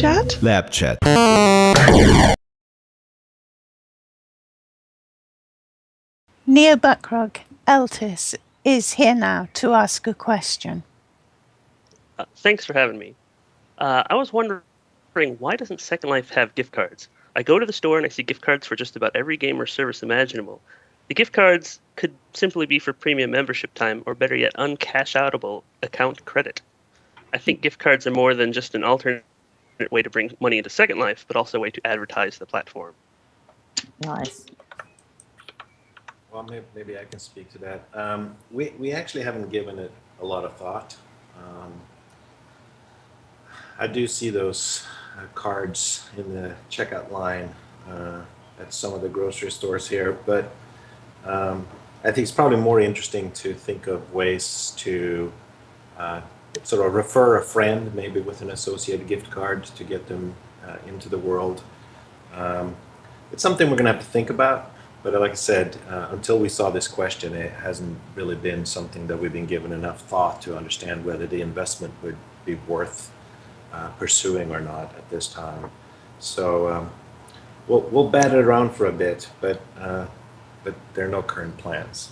chat? Lab chat. Neo Buckrug Eltis is here now to ask a question. Thanks for having me. I was wondering, why doesn't Second Life have gift cards? I go to the store and I see gift cards for just about every game or service imaginable. The gift cards could simply be for premium membership time, or better yet, uncash-outable account credit. I think gift cards are more than just an alternate way to bring money into Second Life, but also a way to advertise the platform. Nice. Well, maybe I can speak to that. We actually haven't given it a lot of thought. I do see those cards in the checkout line at some of the grocery stores here, but I think it's probably more interesting to think of ways to sort of refer a friend, maybe with an associated gift card, to get them into the world. It's something we're going to have to think about. But like I said, until we saw this question, it hasn't really been something that we've been given enough thought to understand whether the investment would be worth pursuing or not at this time. So we'll bat it around for a bit, but there are no current plans.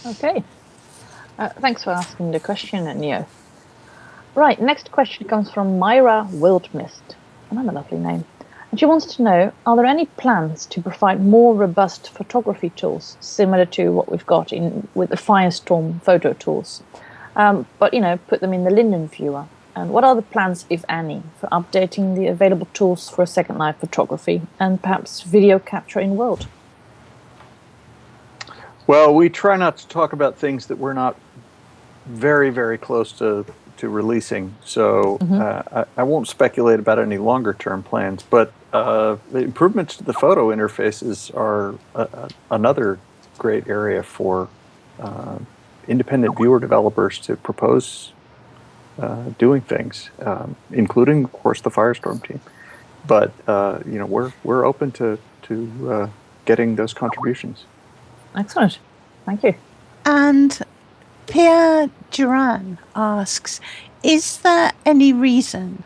Okay. Thanks for asking the question, Neo. Right, next question comes from Myra Wildmist. Another lovely name. And she wants to know, are there any plans to provide more robust photography tools similar to what we've got with the Firestorm photo tools? But, put them in the Linden viewer. And what are the plans, if any, for updating the available tools for Second Life photography and perhaps video capture in world? Well, we try not to talk about things that we're not very, very close to releasing. So I won't speculate about any longer term plans, but the improvements to the photo interfaces are another great area for independent viewer developers to propose doing things, including, of course, the Firestorm team. But we're open to getting those contributions. Excellent, thank you. And Pierre Duran asks, is there any reason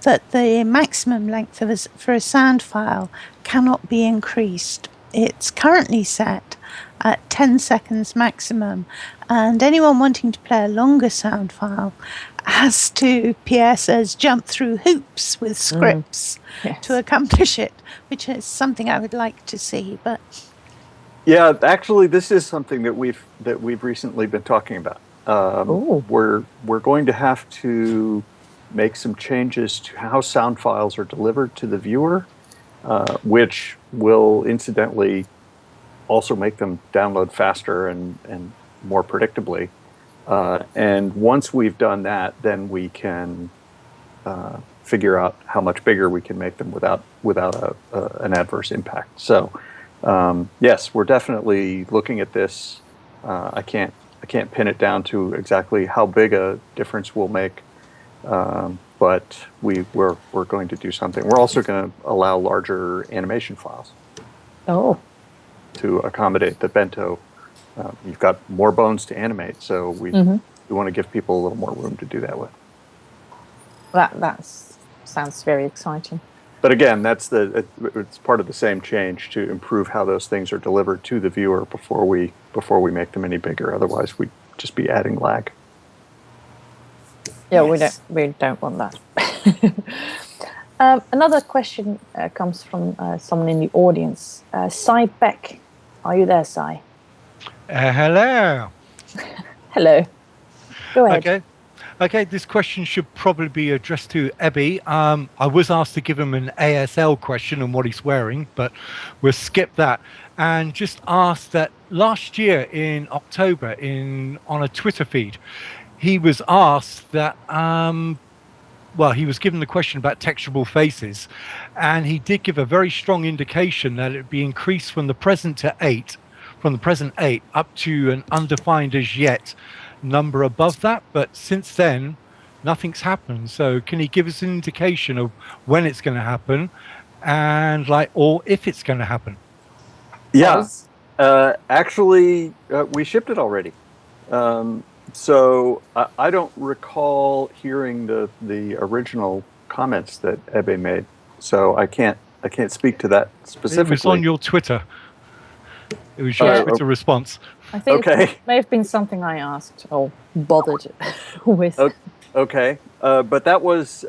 that the maximum length for a sound file cannot be increased? It's currently set at 10 seconds maximum, and anyone wanting to play a longer sound file has to, Pierre says, jump through hoops with scripts to accomplish it, which is something I would like to see. But yeah, actually, this is something that we've recently been talking about. We're going to have to make some changes to how sound files are delivered to the viewer, which will incidentally also make them download faster and more predictably. And once we've done that, then we can figure out how much bigger we can make them without an adverse impact. So yes, we're definitely looking at this. I can't pin it down to exactly how big a difference we'll make, but we're going to do something. We're also going to allow larger animation files. To accommodate the bento. You've got more bones to animate, so we want to give people a little more room to do that with. That sounds very exciting. But again, it's part of the same change to improve how those things are delivered to the viewer before we make them any bigger. Otherwise, we'd just be adding lag. Yeah, yes. we don't want that. Another question comes from someone in the audience. Cy Beck, are you there, Cy? Hello. Hello. Go ahead. Okay, this question should probably be addressed to Ebbe. I was asked to give him an ASL question on what he's wearing, but we'll skip that. And just ask that last year in October on a Twitter feed, he was asked that, he was given the question about texturable faces, and he did give a very strong indication that it would be increased from the present 8 up to an undefined as yet number above that, but since then nothing's happened. So can he give us an indication of when it's going to happen and or if it's going to happen? Yeah, actually we shipped it already. So I don't recall hearing the original comments that Ebbe made, so I can't speak to that specifically. It was on your Twitter. It was your Twitter response. I think it may have been something I asked or bothered with. Okay, but that was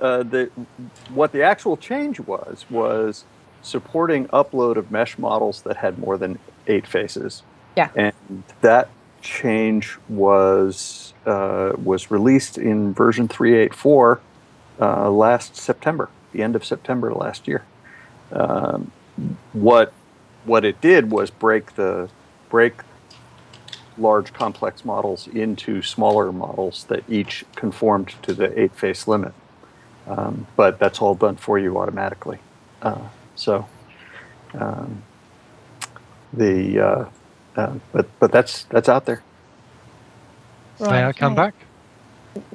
what the actual change was supporting upload of mesh models that had more than 8 faces. Yeah, and that change was released in version 3.8.4 last September, the end of September last year. What it did was break large complex models into smaller models that each conformed to the 8-face limit. But that's all done for you automatically. But that's out there. Right. May I come back?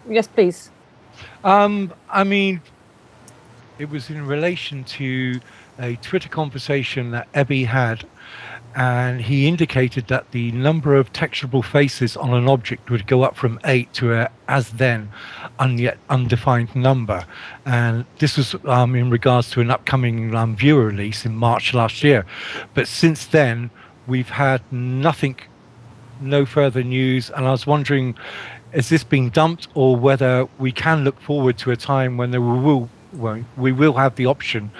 Yes, please. I mean, it was in relation to a Twitter conversation that Ebbe had, and he indicated that the number of texturable faces on an object would go up from 8 to a as then yet undefined number. And this was in regards to an upcoming viewer release in March last year. But since then, we've had nothing, no further news, and I was wondering, has this been dumped, or whether we can look forward to a time when we will have the option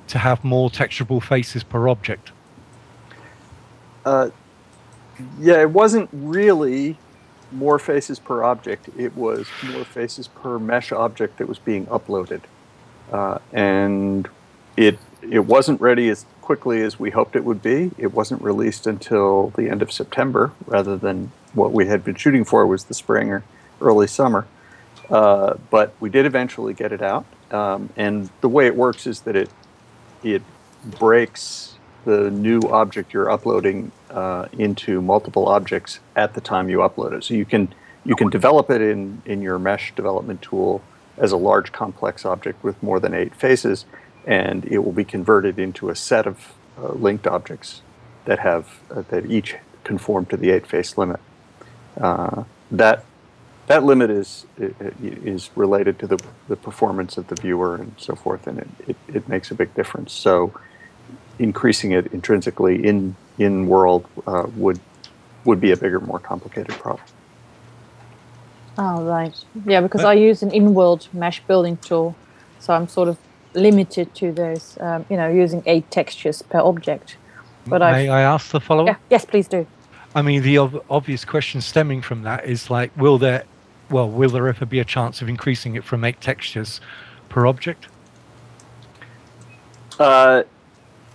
to have more texturable faces per object? Yeah, it wasn't really more faces per object. It was more faces per mesh object that was being uploaded. And it wasn't ready as quickly as we hoped it would be. It wasn't released until the end of September, rather than what we had been shooting for was the spring or early summer. But we did eventually get it out. And the way it works is that it breaks the new object you're uploading into multiple objects at the time you upload it. So you can develop it in your mesh development tool as a large complex object with more than 8 faces, and it will be converted into a set of linked objects that each conform to the 8-face limit. That limit is related to the performance of the viewer and so forth, and it makes a big difference. So increasing it intrinsically in world would be a bigger, more complicated problem. Oh, right. Yeah, because I use an in-world mesh building tool, so I'm sort of limited to those, using 8 textures per object. But May I ask the follow-up? Yeah, yes, please do. I mean, the obvious question stemming from that is like, will there ever be a chance of increasing it from 8 textures per object?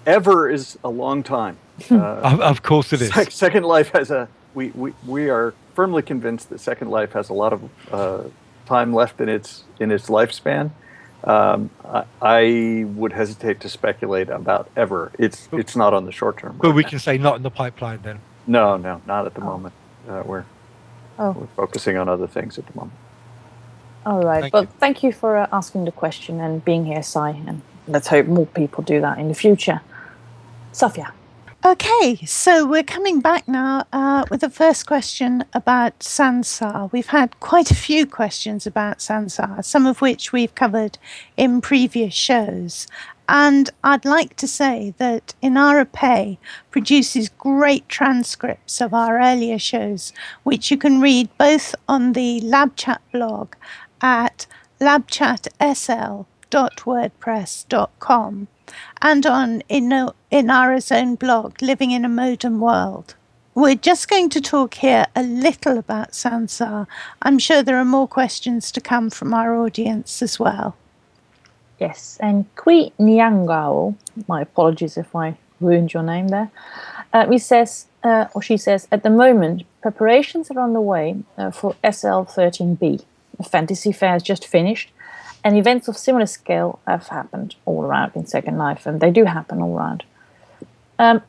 Ever is a long time. Of course it is. Second Life has we are firmly convinced that Second Life has a lot of time left in its lifespan. I would hesitate to speculate about ever. It's not on the short term. But we can say not in the pipeline then. No, not at the moment. We're focusing on other things at the moment. All right. Thank you for asking the question and being here, Si, and let's hope more people do that in the future. Saffia. Okay, so we're coming back now with the first question about Sansar. We've had quite a few questions about Sansar, some of which we've covered in previous shows. And I'd like to say that a.k.a. produces great transcripts of our earlier shows, which you can read both on the LabChat blog at labchatsl.wordpress.com and on Inara's own blog, Living in a Modern World. We're just going to talk here a little about Sansar. I'm sure there are more questions to come from our audience as well. Yes, and Kui Nyangao, my apologies if I ruined your name there, she says, at the moment, preparations are on the way for SL13B. The Fantasy Fair has just finished, and events of similar scale have happened all around in Second Life, and they do happen all around,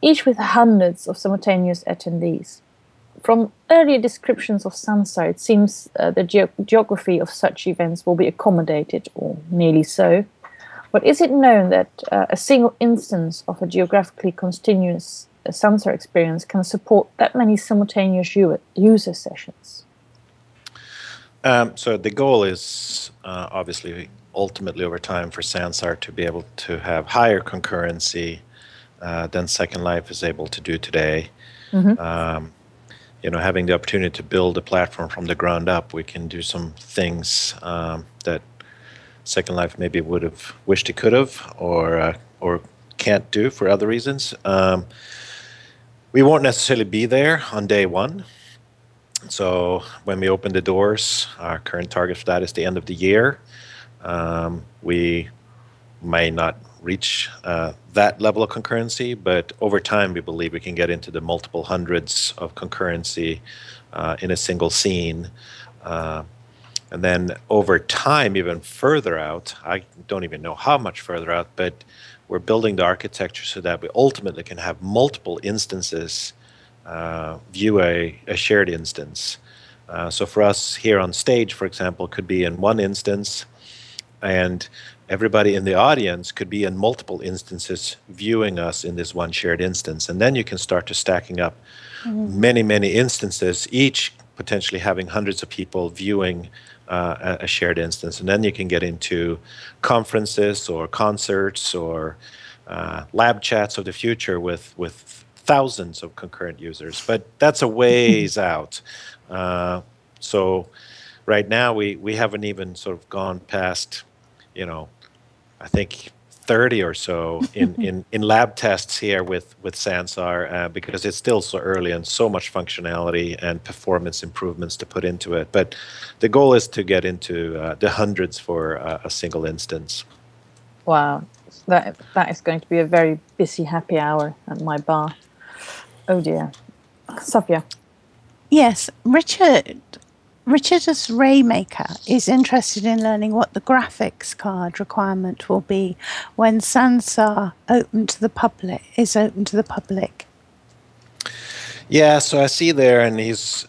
each with hundreds of simultaneous attendees. From earlier descriptions of Sansar, it seems the geography of such events will be accommodated, or nearly so. But is it known that a single instance of a geographically continuous Sansar experience can support that many simultaneous user sessions? So the goal is obviously ultimately over time for Sansar to be able to have higher concurrency than Second Life is able to do today. Having the opportunity to build a platform from the ground up, we can do some things that Second Life maybe would have wished it could have, or can't do for other reasons. We won't necessarily be there on day one. So when we open the doors, our current target for that is the end of the year. We may not reach that level of concurrency, but over time we believe we can get into the multiple hundreds of concurrency in a single scene. And then over time, even further out, I don't even know how much further out, but we're building the architecture so that we ultimately can have multiple instances view a shared instance. So for us here on stage, for example, could be in one instance, and everybody in the audience could be in multiple instances viewing us in this one shared instance. And then you can start to stacking up many, many instances, each potentially having hundreds of people viewing a shared instance. And then you can get into conferences or concerts or lab chats of the future with thousands of concurrent users. But that's a ways out. So right now we haven't even sort of gone past, I think 30 or so in lab tests here with Sansar because it's still so early and so much functionality and performance improvements to put into it. But the goal is to get into the hundreds for a single instance. Wow, that is going to be a very busy happy hour at my bar. Oh dear. Saffia. Yes, Richard as Raymaker is interested in learning what the graphics card requirement will be when Sansar is open to the public. Yeah, so I see there, and he's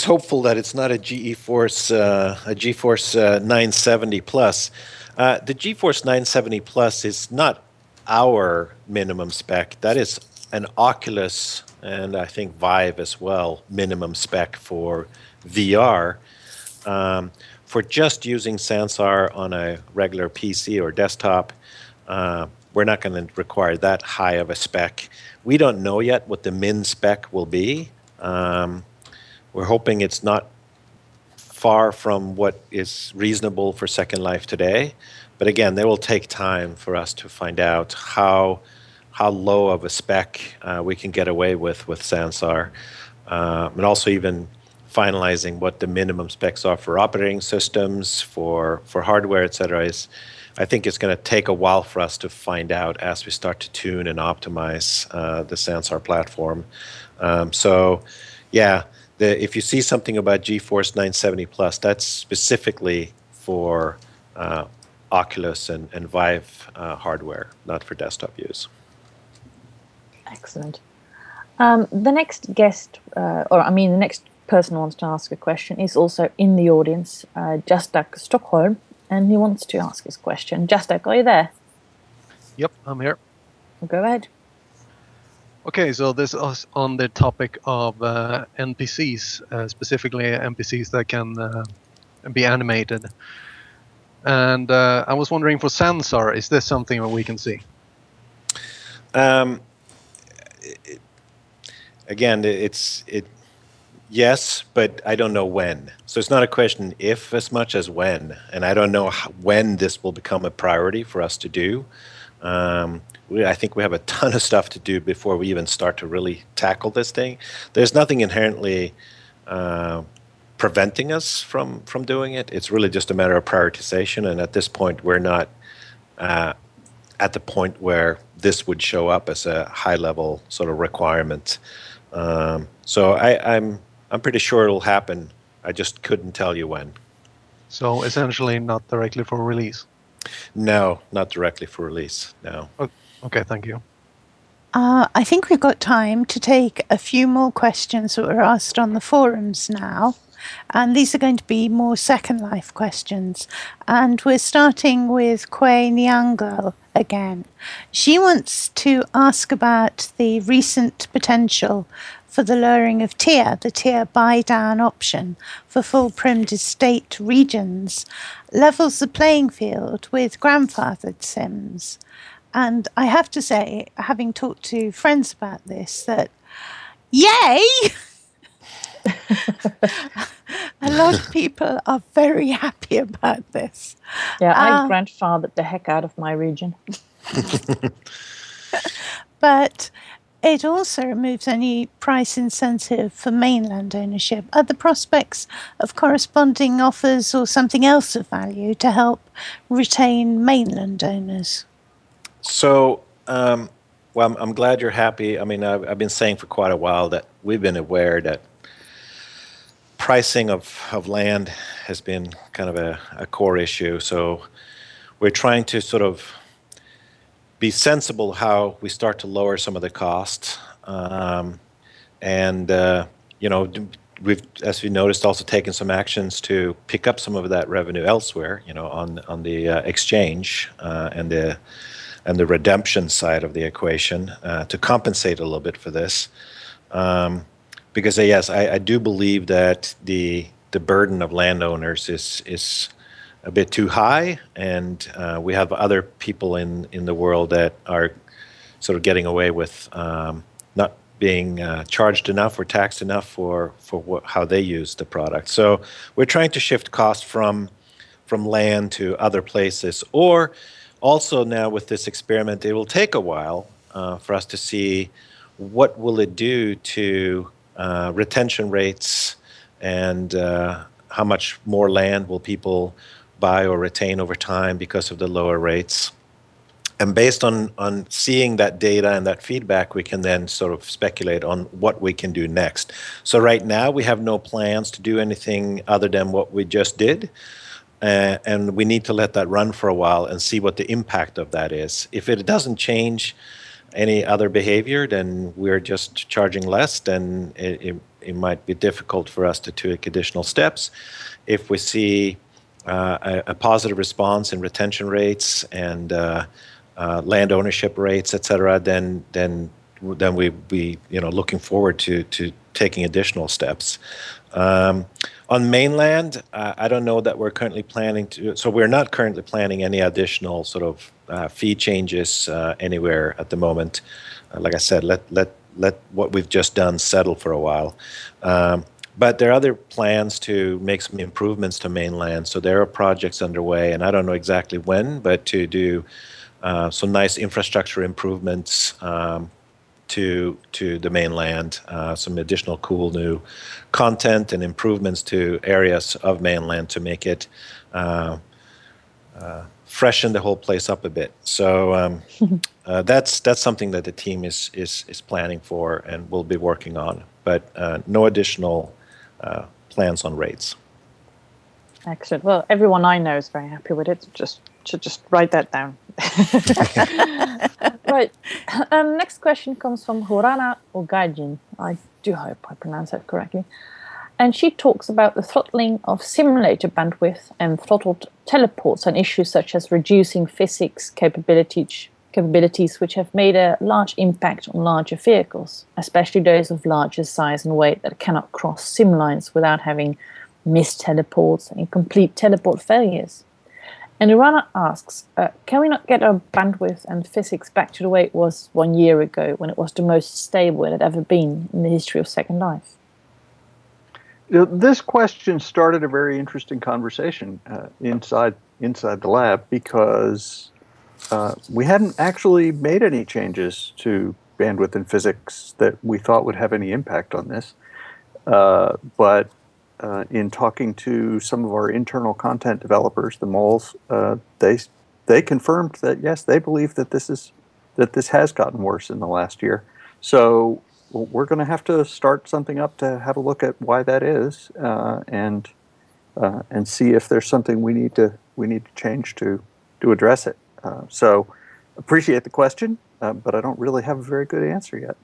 hopeful that it's not a GeForce 970 Plus. The GeForce 970 Plus is not our minimum spec. That is an Oculus and I think Vive as well, minimum spec for VR. For just using Sansar on a regular PC or desktop, we're not going to require that high of a spec. We don't know yet what the min spec will be. We're hoping it's not far from what is reasonable for Second Life today. But again, it will take time for us to find out how low of a spec we can get away with Sansar. And also even finalizing what the minimum specs are for operating systems, for hardware, et cetera, I think it's going to take a while for us to find out as we start to tune and optimize the Sansar platform. So yeah, if you see something about GeForce 970 Plus, that's specifically for Oculus and Vive hardware, not for desktop use. Excellent. The next guest, the next person who wants to ask a question is also in the audience, Jastak Stockholm, and he wants to ask his question. Jastak, are you there? Yep, I'm here. Go ahead. Okay, so this is on the topic of NPCs, specifically NPCs that can be animated. And I was wondering, for Sansar, is this something that we can see? Again, yes, but I don't know when. So it's not a question if as much as when. And I don't know when this will become a priority for us to do. I think we have a ton of stuff to do before we even start to really tackle this thing. There's nothing inherently preventing us from doing it. It's really just a matter of prioritization. And at this point, we're not at the point where this would show up as a high-level sort of requirement. So I'm pretty sure it'll happen. I just couldn't tell you when. So essentially not directly for release? No, not directly for release, no. Okay, thank you. I think we've got time to take a few more questions that were asked on the forums now. And these are going to be more Second Life questions. And we're starting with Kwe Nyango again. She wants to ask about the recent potential for the lowering of tier, the tier buy-down option for full primed estate regions, levels the playing field with grandfathered sims. And I have to say, having talked to friends about this, that yay! A lot of people are very happy about this. Yeah, I grandfathered the heck out of my region. But it also removes any price incentive for mainland ownership. Are the prospects of corresponding offers or something else of value to help retain mainland owners? So, well, I'm glad you're happy. I mean, I've been saying for quite a while that we've been aware that pricing of land has been kind of a core issue. So we're trying to sort of be sensible how we start to lower some of the costs. We've, as we noticed, also taken some actions to pick up some of that revenue elsewhere, on the exchange and the redemption side of the equation to compensate a little bit for this. Because yes, I do believe that the burden of landowners is a bit too high, and we have other people in the world that are sort of getting away with not being charged enough or taxed enough for how they use the product. So we're trying to shift costs from land to other places, or also now with this experiment, it will take a while for us to see what will it do to retention rates and how much more land will people buy or retain over time because of the lower rates. And based on seeing that data and that feedback, we can then sort of speculate on what we can do next. So right now, we have no plans to do anything other than what we just did. And we need to let that run for a while and see what the impact of that is. If it doesn't change any other behavior, then we're just charging less, then it might be difficult for us to take additional steps. If we see a positive response in retention rates and land ownership rates, et cetera, then we'd be looking forward to taking additional steps. On mainland, I don't know that we're currently planning to. So we're not currently planning any additional sort of fee changes anywhere at the moment. Like I said, let what we've just done settle for a while. But there are other plans to make some improvements to mainland. So there are projects underway, and I don't know exactly when, but to do some nice infrastructure improvements to the mainland, some additional cool new content and improvements to areas of mainland to make it freshen the whole place up a bit. So that's something that the team is planning for and will be working on, but no additional plans on rates. Excellent. Well, everyone I know is very happy with it. Should just write that down. Right. Next question comes from Horana Ogajin. I do hope I pronounced that correctly. And she talks about the throttling of simulator bandwidth and throttled teleports and issues such as reducing physics capabilities which have made a large impact on larger vehicles, especially those of larger size and weight that cannot cross sim lines without having missed teleports and complete teleport failures. And Irana asks, can we not get our bandwidth and physics back to the way it was 1 year ago when it was the most stable it had ever been in the history of Second Life? This question started a very interesting conversation inside the lab because we hadn't actually made any changes to bandwidth and physics that we thought would have any impact on this. But in talking to some of our internal content developers, the moles, they confirmed that yes, they believe that this has gotten worse in the last year. So we're going to have to start something up to have a look at why that is, and see if there's something we need to change to address it. So appreciate the question, but I don't really have a very good answer yet.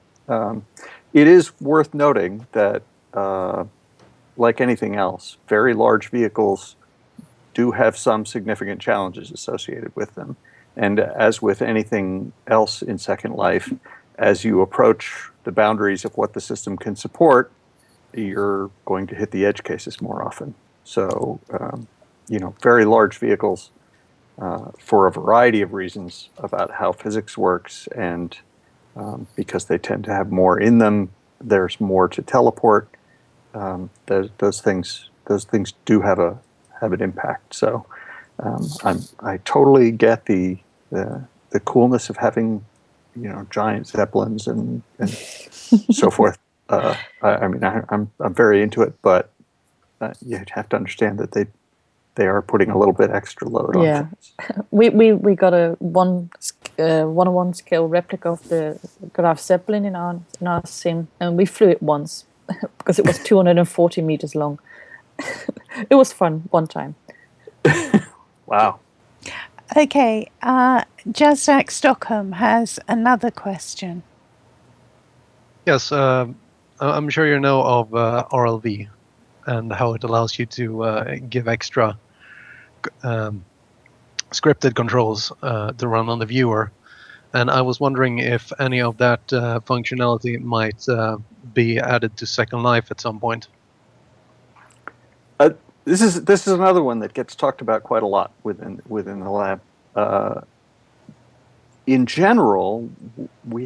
It is worth noting that. Like anything else, very large vehicles do have some significant challenges associated with them. And as with anything else in Second Life, as you approach the boundaries of what the system can support, you're going to hit the edge cases more often. So, very large vehicles, for a variety of reasons about how physics works, and because they tend to have more in them, there's more to teleport. Those things do have an impact. So, I totally get the coolness of having, giant zeppelins and so forth. I'm very into it, but you have to understand that they are putting a little bit extra load on things. We got a 1-on-1 scale replica of the Graf Zeppelin in our sim, and we flew it once because it was 240 meters long. It was fun one time. Wow. Okay, Jazdak Stockholm has another question. Yes, I'm sure you know of RLV and how it allows you to give extra scripted controls to run on the viewer. And I was wondering if any of that functionality might be added to Second Life at some point. This is another one that gets talked about quite a lot within the lab. In general, we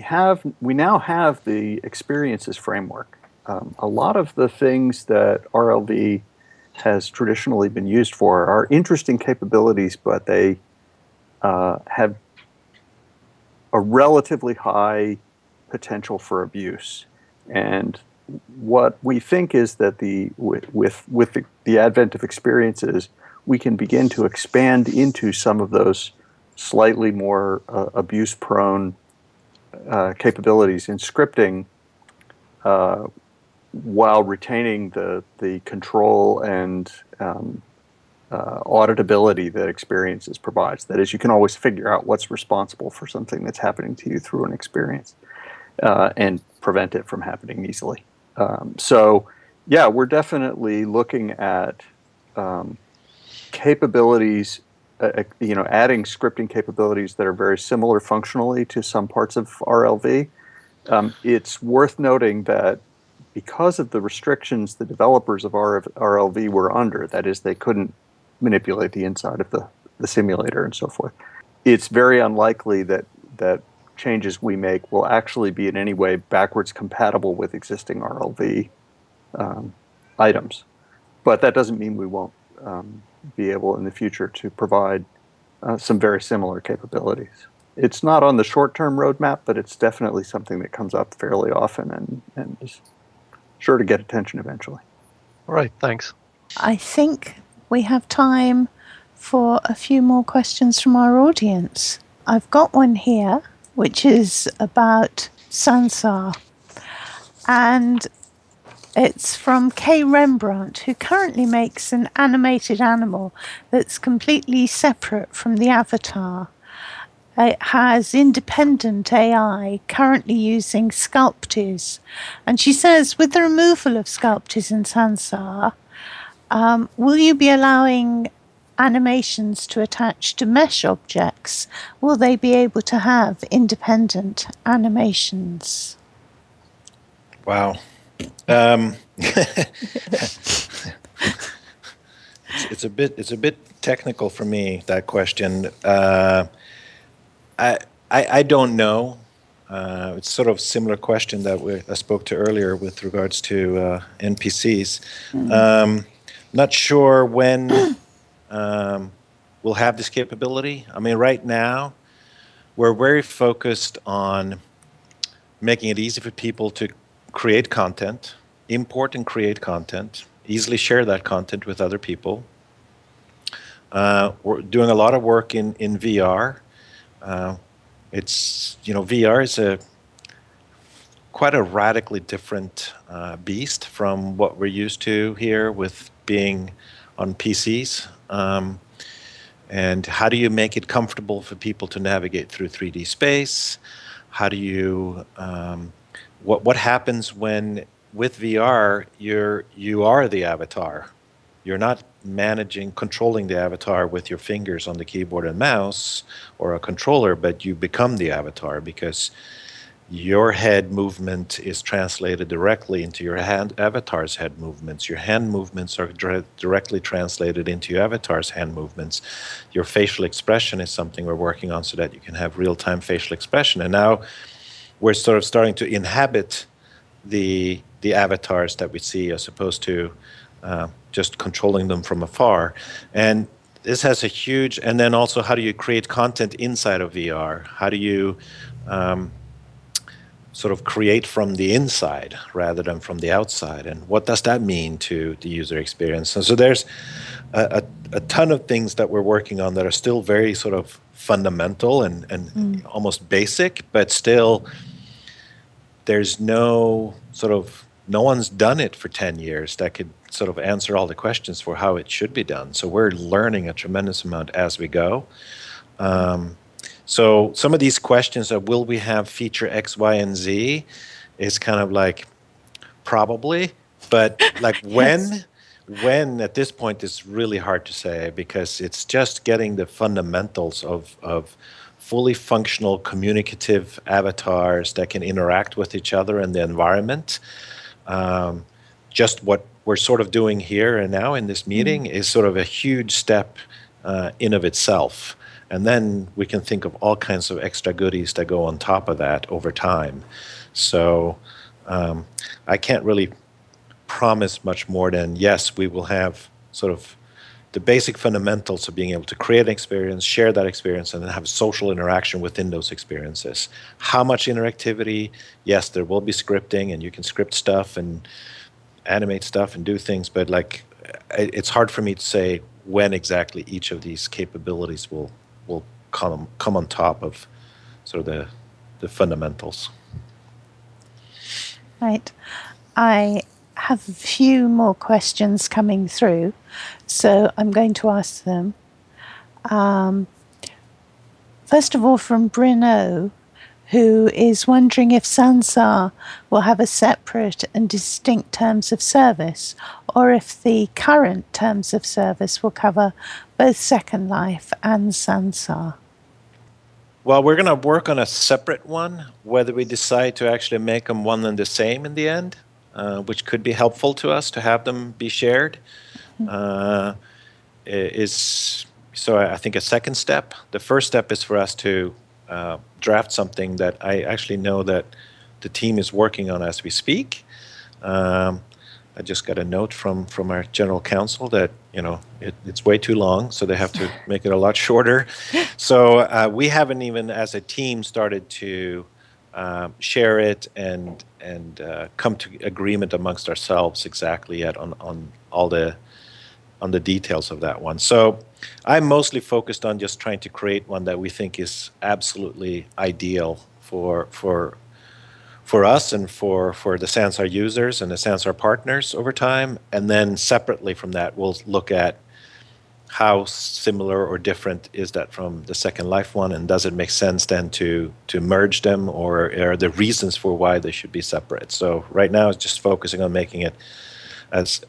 now have the experiences framework. A lot of the things that RLV has traditionally been used for are interesting capabilities, but they have a relatively high potential for abuse. And what we think is that with the advent of experiences, we can begin to expand into some of those slightly more abuse-prone capabilities in scripting, while retaining the control and auditability that experiences provides. That is, you can always figure out what's responsible for something that's happening to you through an experience, and prevent it from happening easily. We're definitely looking at capabilities, adding scripting capabilities that are very similar functionally to some parts of RLV. It's worth noting that because of the restrictions the developers of RLV were under, that is, they couldn't manipulate the inside of the simulator and so forth, it's very unlikely that changes we make will actually be in any way backwards compatible with existing RLV items. But that doesn't mean we won't be able in the future to provide some very similar capabilities. It's not on the short-term roadmap, but it's definitely something that comes up fairly often and is sure to get attention eventually. All right, thanks. I think we have time for a few more questions from our audience. I've got one here, which is about Sansar. And it's from Kay Rembrandt, who currently makes an animated animal that's completely separate from the avatar. It has independent AI, currently using sculptors. And she says, with the removal of sculptors in Sansar, will you be allowing animations to attach to mesh objects? Will they be able to have independent animations? Wow. It's a bit technical for me, that question. I don't know. It's sort of a similar question that I spoke to earlier with regards to NPCs. Not sure when we'll have this capability. I mean, right now, we're very focused on making it easy for people to create content, import and create content, easily share that content with other people. We're doing a lot of work in VR. VR is quite a radically different beast from what we're used to here with being on PCs. And how do you make it comfortable for people to navigate through 3D space? How do you what happens when with VR you are the avatar? You're not controlling the avatar with your fingers on the keyboard and mouse or a controller, but you become the avatar because your head movement is translated directly into your hand avatar's head movements. Your hand movements are directly translated into your avatar's hand movements. Your facial expression is something we're working on so that you can have real-time facial expression. And now we're sort of starting to inhabit the avatars that we see as opposed to just controlling them from afar. And this has a huge, and then also how do you create content inside of VR? How do you sort of create from the inside rather than from the outside? And what does that mean to the user experience? And so there's a ton of things that we're working on that are still very sort of fundamental and almost basic, but still there's no one's done it for 10 years that could sort of answer all the questions for how it should be done. So we're learning a tremendous amount as we go. So some of these questions of will we have feature X, Y, and Z is kind of like probably, but like when at this point is really hard to say because it's just getting the fundamentals of fully functional communicative avatars that can interact with each other in the environment. Just what we're sort of doing here and now in this meeting is sort of a huge step in of itself. And then we can think of all kinds of extra goodies that go on top of that over time. So I can't really promise much more than, yes, we will have sort of the basic fundamentals of being able to create an experience, share that experience, and then have social interaction within those experiences. How much interactivity? Yes, there will be scripting, and you can script stuff and animate stuff and do things, but like it's hard for me to say when exactly each of these capabilities will come on top of sort of the fundamentals. Right. I have a few more questions coming through, so I'm going to ask them. First of all, from Bruno, who is wondering if Sansar will have a separate and distinct terms of service, or if the current terms of service will cover both Second Life and Sansar. Well, we're going to work on a separate one, whether we decide to actually make them one and the same in the end, which could be helpful to us to have them be shared, is so I think a second step. The first step is for us to draft something that I actually know that the team is working on as we speak. I just got a note from our general counsel that it's way too long, so they have to make it a lot shorter. So we haven't even, as a team, started to share it and come to agreement amongst ourselves exactly yet on all the details of that one. So I'm mostly focused on just trying to create one that we think is absolutely ideal for us and for the Sansar users and the Sansar partners over time. And then separately from that, we'll look at how similar or different is that from the Second Life one, and does it make sense then to merge them, or are there reasons for why they should be separate? So right now it's just focusing on making it as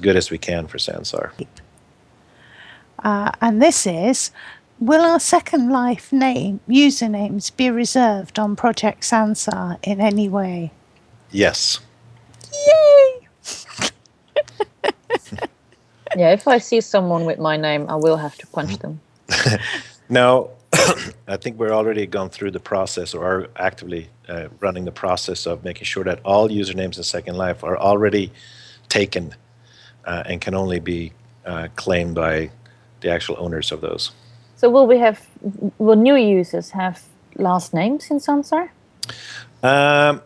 good as we can for Sansar. And this is, will our Second Life usernames be reserved on Project Sansar in any way? Yes. Yay! Yeah, if I see someone with my name, I will have to punch them. Now, I think we're already gone through the process, or are actively running the process of making sure that all usernames in Second Life are already taken and can only be claimed by the actual owners of those. So will new users have last names in Sansar? I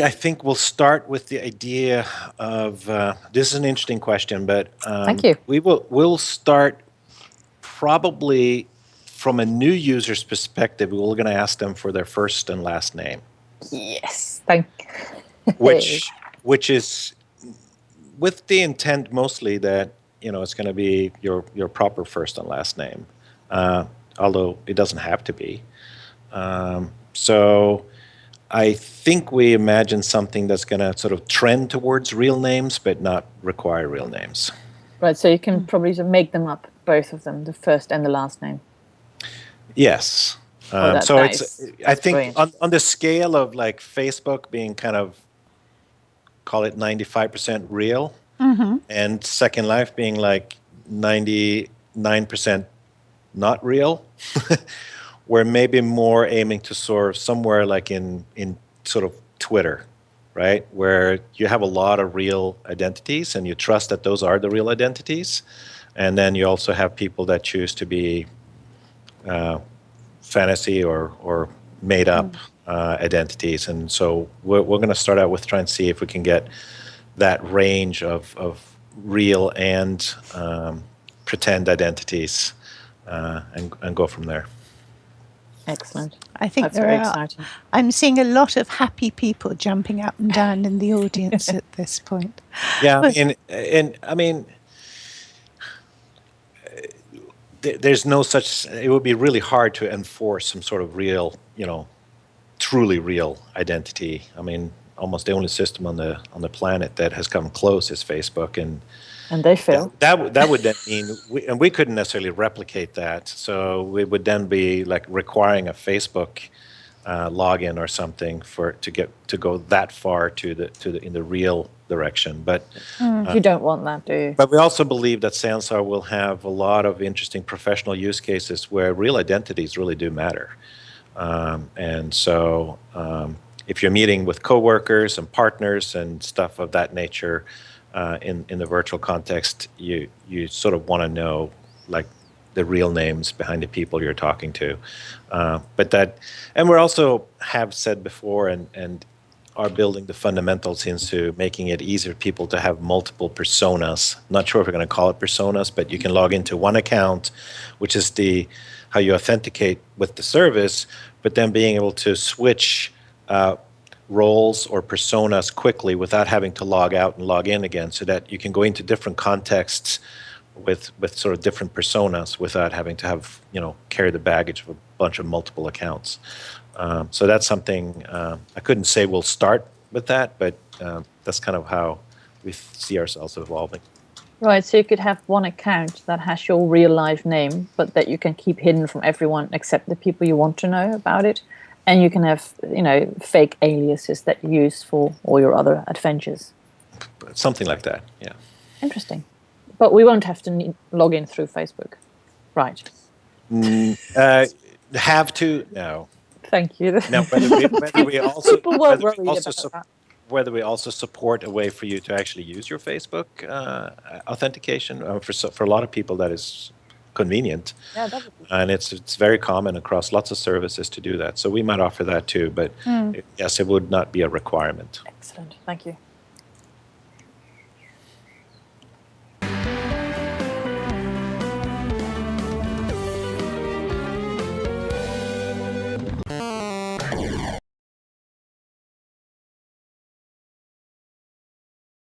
think we'll start with the idea of this is an interesting question, but thank you. We'll start probably from a new user's perspective. We're going to ask them for their first and last name. Yes, thank you. which is with the intent mostly that it's going to be your proper first and last name, although it doesn't have to be. So I think we imagine something that's going to sort of trend towards real names, but not require real names. Right, so you can probably make them up, both of them, the first and the last name. Yes. So I think on the scale of like Facebook being kind of, call it 95% real, and Second Life being like 99% not real, we're maybe more aiming to sort of somewhere like in sort of Twitter, right? Where you have a lot of real identities and you trust that those are the real identities. And then you also have people that choose to be fantasy or made up identities. And so we're going to start out with trying to see if we can get that range of real and pretend identities and go from there. Excellent. I think that's very exciting. I'm seeing a lot of happy people jumping up and down in the audience at this point. Yeah, I mean, there's no such. It would be really hard to enforce some sort of real, truly real identity. I mean, almost the only system on the planet that has come close is Facebook, and they fail. That would then mean we couldn't necessarily replicate that. So we would then be like requiring a Facebook login or something to go that far in the real direction. But you don't want that, do you? But we also believe that Sansar will have a lot of interesting professional use cases where real identities really do matter. And so if you're meeting with coworkers and partners and stuff of that nature in the virtual context, you sort of want to know like the real names behind the people you're talking to. And we also have said before and are building the fundamentals into making it easier for people to have multiple personas. Not sure if we're going to call it personas, but you can log into one account, which is how you authenticate with the service, but then being able to switch roles or personas quickly without having to log out and log in again, so that you can go into different contexts with sort of different personas without having to have carry the baggage of a bunch of multiple accounts. So that's something I couldn't say we'll start with that, but that's kind of how we see ourselves evolving. Right, so you could have one account that has your real life name, but that you can keep hidden from everyone except the people you want to know about it. And you can have, fake aliases that you use for all your other adventures. Something like that, yeah. Interesting. But we won't have to log in through Facebook, right? Have to? No. Thank you. Now, whether we also People were worried about that. Whether we also support a way for you to actually use your Facebook authentication. For a lot of people, that is convenient. Yeah, that would be. And it's very common across lots of services to do that. So we might offer that too, but yes, it would not be a requirement. Excellent. Thank you.